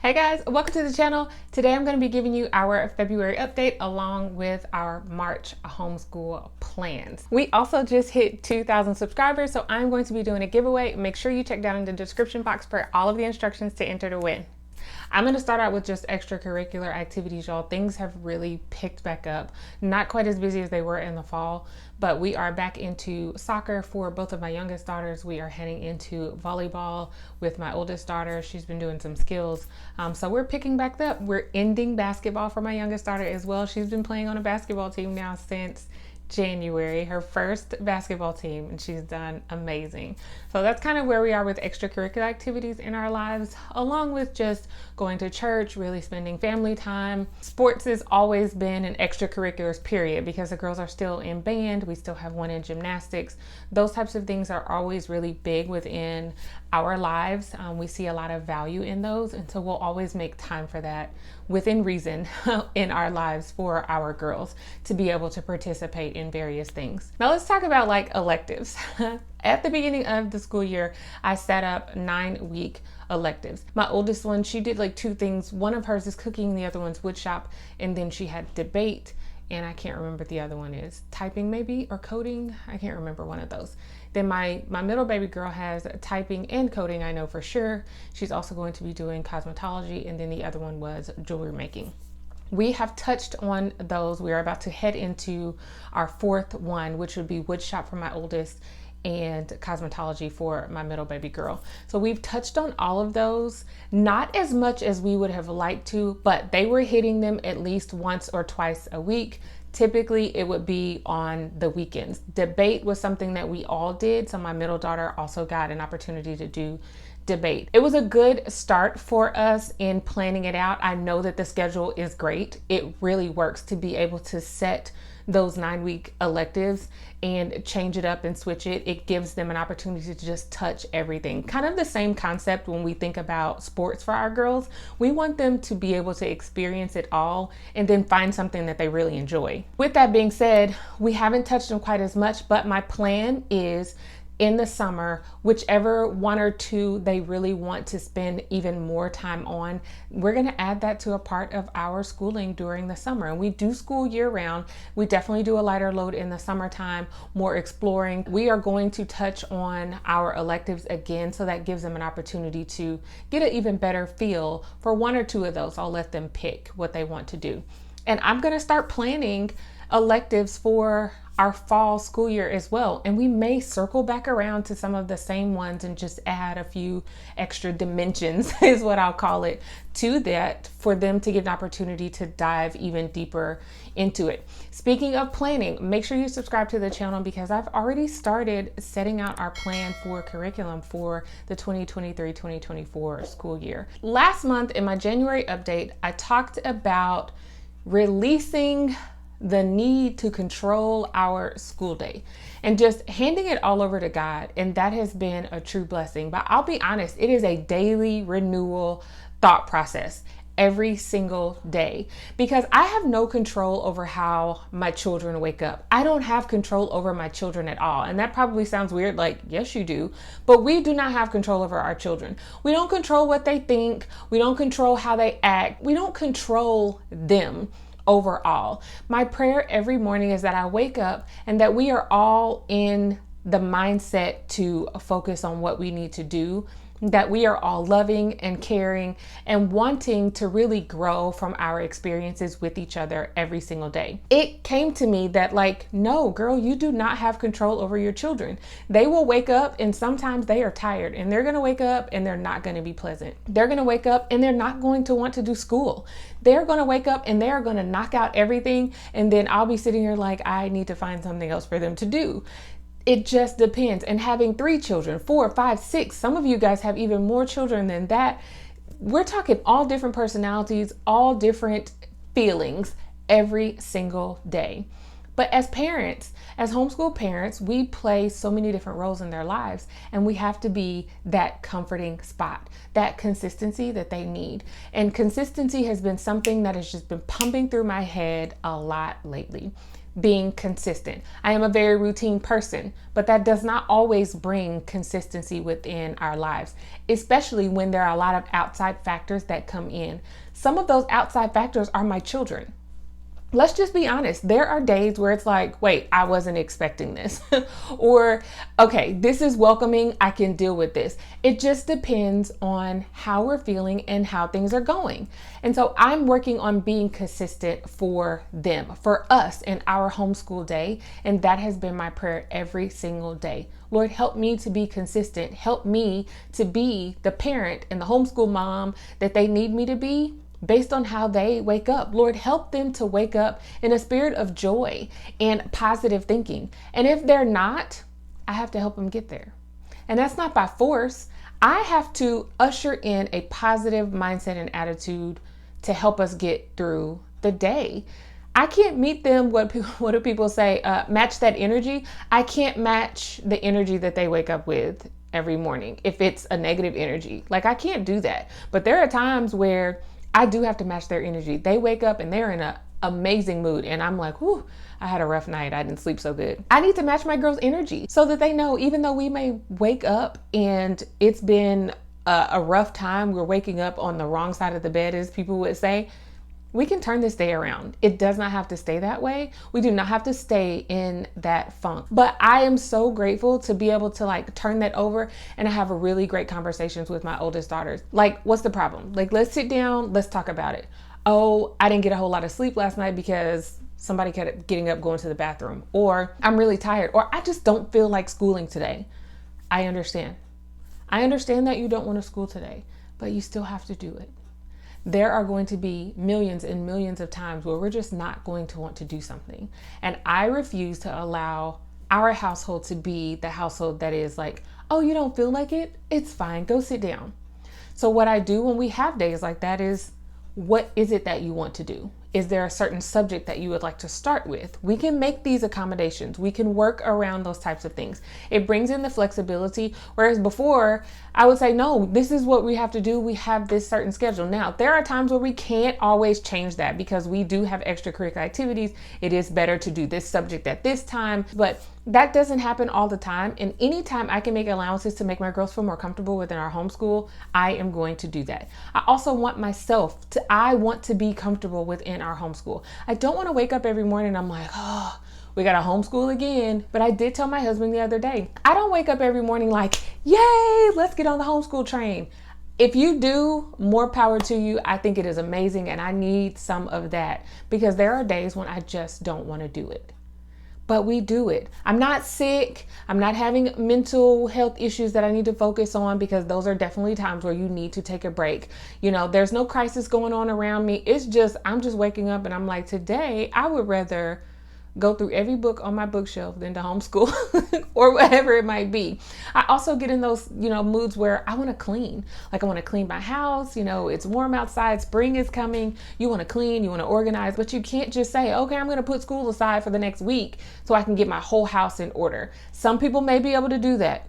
Hey guys, welcome to the channel. Today I'm going to be giving you our February update along with our March homeschool plans. We also just hit 2,000 subscribers, so I'm going to be doing a giveaway. Make sure you check down in the description box for all of the instructions to enter to win. I'm going to start out with just extracurricular activities, y'all. Things have really picked back up. Not quite as busy as they were in the fall, but we are back into soccer for both of my youngest daughters. We are heading into volleyball with my oldest daughter. She's been doing some skills. So we're picking back up. We're ending basketball for my youngest daughter as well. She's been playing on a basketball team now since January, her first basketball team, and she's done amazing. So that's kind of where we are with extracurricular activities in our lives, along with just going to church, really spending family time. Sports has always been an extracurriculars period because the girls are still in band. We still have one in gymnastics. Those types of things are always really big within our lives. We see a lot of value in those, and so we'll always make time for that within reason in our lives for our girls to be able to participate in various things. Now let's talk about like electives. At the beginning of the school year, I set up 9-week electives. My oldest one, she did like 2 things. One of hers is cooking, the other one's woodshop, and then she had debate, and I can't remember what the other one is. Typing maybe, or coding? I can't remember one of those. Then my middle baby girl has typing and coding, I know for sure. She's also going to be doing cosmetology, and then the other one was jewelry making. We have touched on those. We are about to head into our 4th one, which would be woodshop for my oldest and cosmetology for my middle baby girl. So we've touched on all of those, not as much as we would have liked to, but they were hitting them at least once or twice a week. Typically it would be on the weekends. Debate was something that we all did. So my middle daughter also got an opportunity to do debate. It was a good start for us in planning it out. I know that the schedule is great. It really works to be able to set those 9-week electives and change it up and switch it. It gives them an opportunity to just touch everything. Kind of the same concept when we think about sports for our girls. We want them to be able to experience it all and then find something that they really enjoy. With that being said, we haven't touched them quite as much, but my plan is in the summer, whichever 1 or 2 they really want to spend even more time on, we're going to add that to a part of our schooling during the summer. And we do school year round. We definitely do a lighter load in the summertime, more exploring. We are going to touch on our electives again, so that gives them an opportunity to get an even better feel for 1 or 2 of those. I'll let them pick what they want to do. And I'm going to start planning electives for our fall school year as well. And we may circle back around to some of the same ones and just add a few extra dimensions is what I'll call it to that, for them to get an opportunity to dive even deeper into it. Speaking of planning, make sure you subscribe to the channel because I've already started setting out our plan for curriculum for the 2023-2024 school year. Last month in my January update, I talked about releasing the need to control our school day and just handing it all over to God. And that has been a true blessing. But I'll be honest, it is a daily renewal thought process every single day, because I have no control over how my children wake up. I don't have control over my children at all. And that probably sounds weird, like, yes, you do, but we do not have control over our children. We don't control what they think. We don't control how they act. We don't control them overall. My prayer every morning is that I wake up and that we are all in the mindset to focus on what we need to do, that we are all loving and caring and wanting to really grow from our experiences with each other every single day. It came to me that, like, no, girl, you do not have control over your children. They will wake up and sometimes they are tired, and they're going to wake up and they're not going to be pleasant. They're going to wake up and they're not going to want to do school. They're going to wake up and they're going to knock out everything. And then I'll be sitting here like, I need to find something else for them to do. It just depends. And having 3 children, 4, 5, 6, some of you guys have even more children than that. We're talking all different personalities, all different feelings every single day. But as parents, as homeschool parents, we play so many different roles in their lives, and we have to be that comforting spot, that consistency that they need. And consistency has been something that has just been pumping through my head a lot lately. being consistent. I am a very routine person, but that does not always bring consistency within our lives, especially when there are a lot of outside factors that come in. Some of those outside factors are my children. Let's just be honest. There are days where it's like, wait, I wasn't expecting this. Or, okay, this is welcoming. I can deal with this. It just depends on how we're feeling and how things are going. And so I'm working on being consistent for them, for us in our homeschool day. And that has been my prayer every single day. Lord, help me to be consistent. Help me to be the parent and the homeschool mom that they need me to be, based on how they wake up. Lord, help them to wake up in a spirit of joy and positive thinking. And if they're not, I have to help them get there. And that's not by force. I have to usher in a positive mindset and attitude to help us get through the day. I can't meet them, what do people say, match that energy. I can't match the energy that they wake up with every morning if it's a negative energy. Like, I can't do that. But there are times where I do have to match their energy. They wake up and they're in an amazing mood. And I'm like, whew, I had a rough night. I didn't sleep so good. I need to match my girls' energy so that they know, even though we may wake up and it's been a rough time, we're waking up on the wrong side of the bed, as people would say, we can turn this day around. It does not have to stay that way. We do not have to stay in that funk. But I am so grateful to be able to like turn that over, and I have a really great conversations with my oldest daughters. Like, what's the problem? Like, let's sit down, let's talk about it. Oh, I didn't get a whole lot of sleep last night because somebody kept getting up, going to the bathroom, or I'm really tired, or I just don't feel like schooling today. I understand. I understand that you don't want to school today, but you still have to do it. There are going to be millions and millions of times where we're just not going to want to do something. And I refuse to allow our household to be the household that is like, oh, you don't feel like it? It's fine. Go sit down. So what I do when we have days like that is, what is it that you want to do? Is there a certain subject that you would like to start with? We can make these accommodations. We can work around those types of things. It brings in the flexibility. Whereas before, I would say, no, this is what we have to do. We have this certain schedule. Now, there are times where we can't always change that because we do have extracurricular activities. It is better to do this subject at this time, but that doesn't happen all the time. And anytime I can make allowances to make my girls feel more comfortable within our homeschool, I am going to do that. I also want myself to, I want to be comfortable within our homeschool. I don't want to wake up every morning and I'm like, oh, we got to homeschool again. But I did tell my husband the other day, I don't wake up every morning like, yay, let's get on the homeschool train. If you do, more power to you. I think it is amazing. And I need some of that because there are days when I just don't want to do it. But we do it. I'm not sick. I'm not having mental health issues that I need to focus on, because those are definitely times where you need to take a break. You know, there's no crisis going on around me. It's just, I'm just waking up and I'm like, today I would rather go through every book on my bookshelf than to homeschool or whatever it might be. I also get in those, moods where I want to clean. Like, I want to clean my house. It's warm outside. Spring is coming. You want to clean, you want to organize, but you can't just say, okay, I'm going to put school aside for the next week so I can get my whole house in order. Some people may be able to do that.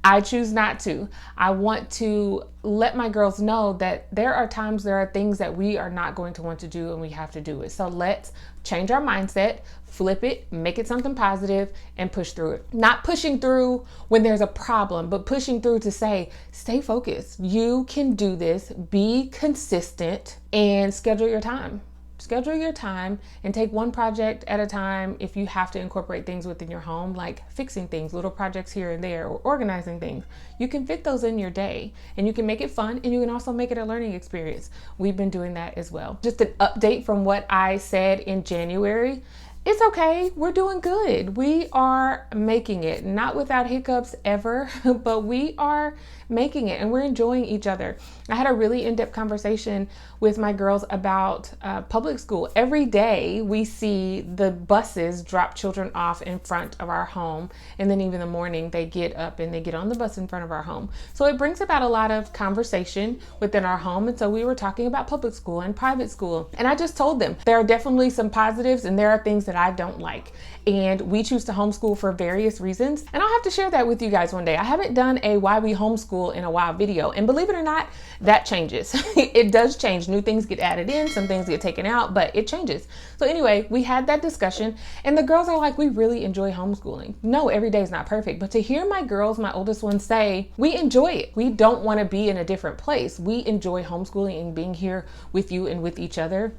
I choose not to. I want to let my girls know that there are times, there are things that we are not going to want to do and we have to do it. So let's change our mindset, flip it, make it something positive, and push through it. Not pushing through when there's a problem, but pushing through to say, stay focused. You can do this, be consistent, and schedule your time. Schedule your time and take one project at a time. If you have to incorporate things within your home, like fixing things, little projects here and there, or organizing things, you can fit those in your day and you can make it fun, and you can also make it a learning experience. We've been doing that as well. Just an update from what I said in January. It's okay. We're doing good. We are making it, not without hiccups ever, but we are making it and we're enjoying each other. I had a really in-depth conversation with my girls about public school. Every day we see the buses drop children off in front of our home. And then even in the morning they get up and they get on the bus in front of our home. So it brings about a lot of conversation within our home. And so we were talking about public school and private school. And I just told them there are definitely some positives and there are things that I don't like. And we choose to homeschool for various reasons. And I'll have to share that with you guys one day. I haven't done a why we homeschool in a while video. And believe it or not, that changes. It does change. New things get added in, some things get taken out, but it changes. So anyway, we had that discussion and the girls are like, we really enjoy homeschooling. No, every day is not perfect. But to hear my girls, my oldest ones say, we enjoy it. We don't want to be in a different place. We enjoy homeschooling and being here with you and with each other.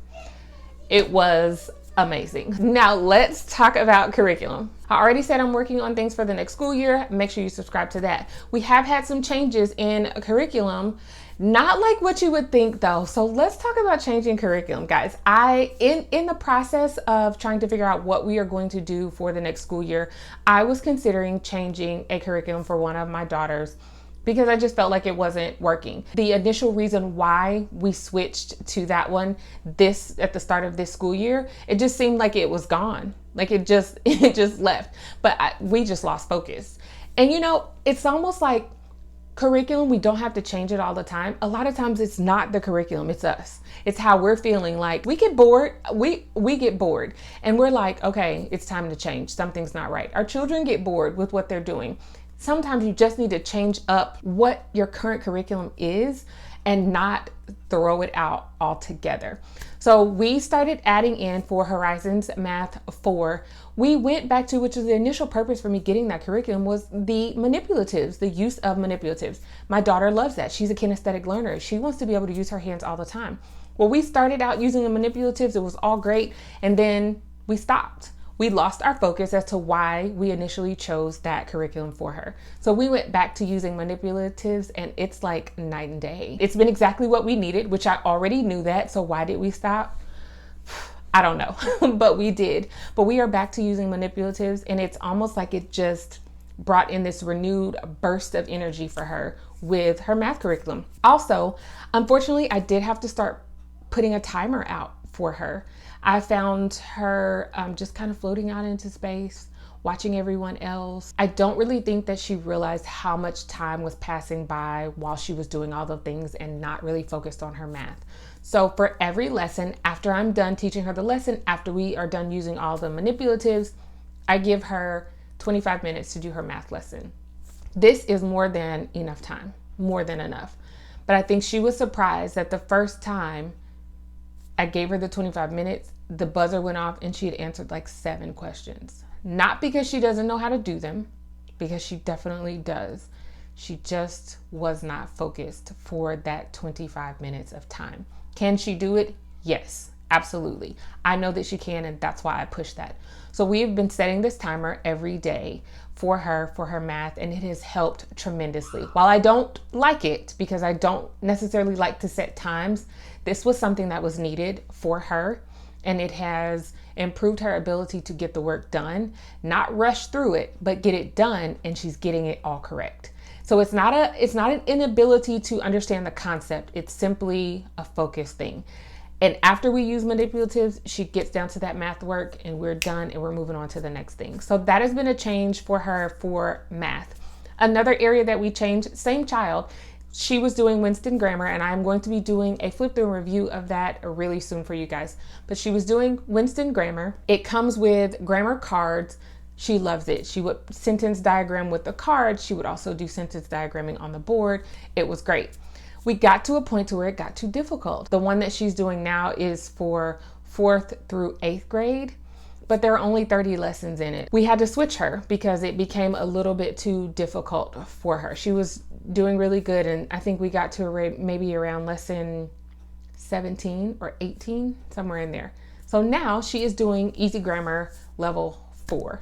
It was amazing. Now let's talk about curriculum. I already said I'm working on things for the next school year. Make sure you subscribe to that. We have had some changes in curriculum, not like what you would think though. So let's talk about changing curriculum, guys. In the process of trying to figure out what we are going to do for the next school year, I was considering changing a curriculum for one of my daughters because I just felt like it wasn't working. The initial reason why we switched to that one at the start of this school year, it just seemed like it was gone. Like it just left, but we just lost focus. And you know, it's almost like curriculum, we don't have to change it all the time. A lot of times it's not the curriculum, it's us. It's how we're feeling. Like we get bored, we get bored and we're like, okay, it's time to change. Something's not right. Our children get bored with what they're doing. Sometimes you just need to change up what your current curriculum is and not throw it out altogether. So we started adding in for Horizons Math 4. We went back to, which was the initial purpose for me getting that curriculum, was the manipulatives, the use of manipulatives. My daughter loves that. She's a kinesthetic learner. She wants to be able to use her hands all the time. Well, we started out using the manipulatives. It was all great. And then we stopped. We lost our focus as to why we initially chose that curriculum for her. So we went back to using manipulatives and it's like night and day. It's been exactly what we needed, which I already knew that. So why did we stop? I don't know, but we did. But we are back to using manipulatives and it's almost like it just brought in this renewed burst of energy for her with her math curriculum. Also, unfortunately, I did have to start putting a timer out for her. I found her just kind of floating out into space, watching everyone else. I don't really think that she realized how much time was passing by while she was doing all the things and not really focused on her math. So for every lesson, after I'm done teaching her the lesson, after we are done using all the manipulatives, I give her 25 minutes to do her math lesson. This is more than enough time, more than enough. But I think she was surprised that the first time I gave her the 25 minutes, the buzzer went off and she had answered like 7 questions. Not because she doesn't know how to do them, because she definitely does. She just was not focused for that 25 minutes of time. Can she do it? Yes, absolutely. I know that she can, and that's why I push that. So we have been setting this timer every day for her math, and it has helped tremendously. While I don't like it, because I don't necessarily like to set times, this was something that was needed for her, and it has improved her ability to get the work done, not rush through it, but get it done, and she's getting it all correct. So it's not an inability to understand the concept. It's simply a focus thing. And after we use manipulatives, she gets down to that math work and we're done and we're moving on to the next thing. So that has been a change for her for math. Another area that we changed, same child, she was doing Winston Grammar, and I'm going to be doing a flip through review of that really soon for you guys. But she was doing Winston Grammar. It comes with grammar cards. She loves it. She would sentence diagram with the cards. She would also do sentence diagramming on the board. It was great. We got to a point to where it got too difficult. The one that she's doing now is for 4th through 8th grade, but there are only 30 lessons in it. We had to switch her because it became a little bit too difficult for her. She was doing really good, and I think we got to maybe around lesson 17 or 18, somewhere in there. So now she is doing Easy Grammar level 4.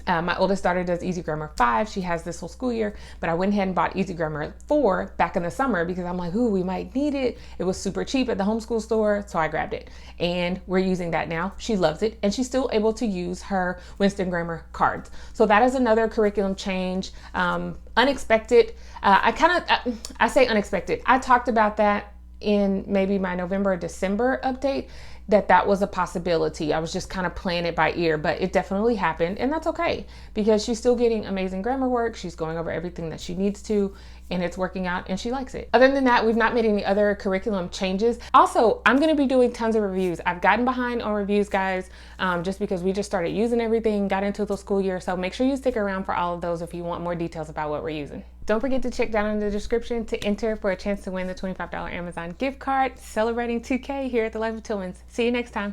My oldest daughter does Easy Grammar 5. She has this whole school year, but I went ahead and bought Easy Grammar 4 back in the summer because I'm like, ooh, we might need it. It was super cheap at the homeschool store, so I grabbed it. And we're using that now. She loves it, and she's still able to use her Winston Grammar cards. So that is another curriculum change. Unexpected. I say unexpected. I talked about that in maybe my November or December update that was a possibility. I was just kind of playing it by ear, but it definitely happened, and that's okay because she's still getting amazing grammar work. She's going over everything that she needs to, and it's working out and she likes it. Other than that, we've not made any other curriculum changes. Also, I'm gonna be doing tons of reviews. I've gotten behind on reviews, guys, just because we just started using everything, got into the school year. So make sure you stick around for all of those if you want more details about what we're using. Don't forget to check down in the description to enter for a chance to win the $25 Amazon gift card, celebrating 2K here at the Life of Tillmans. See you next time.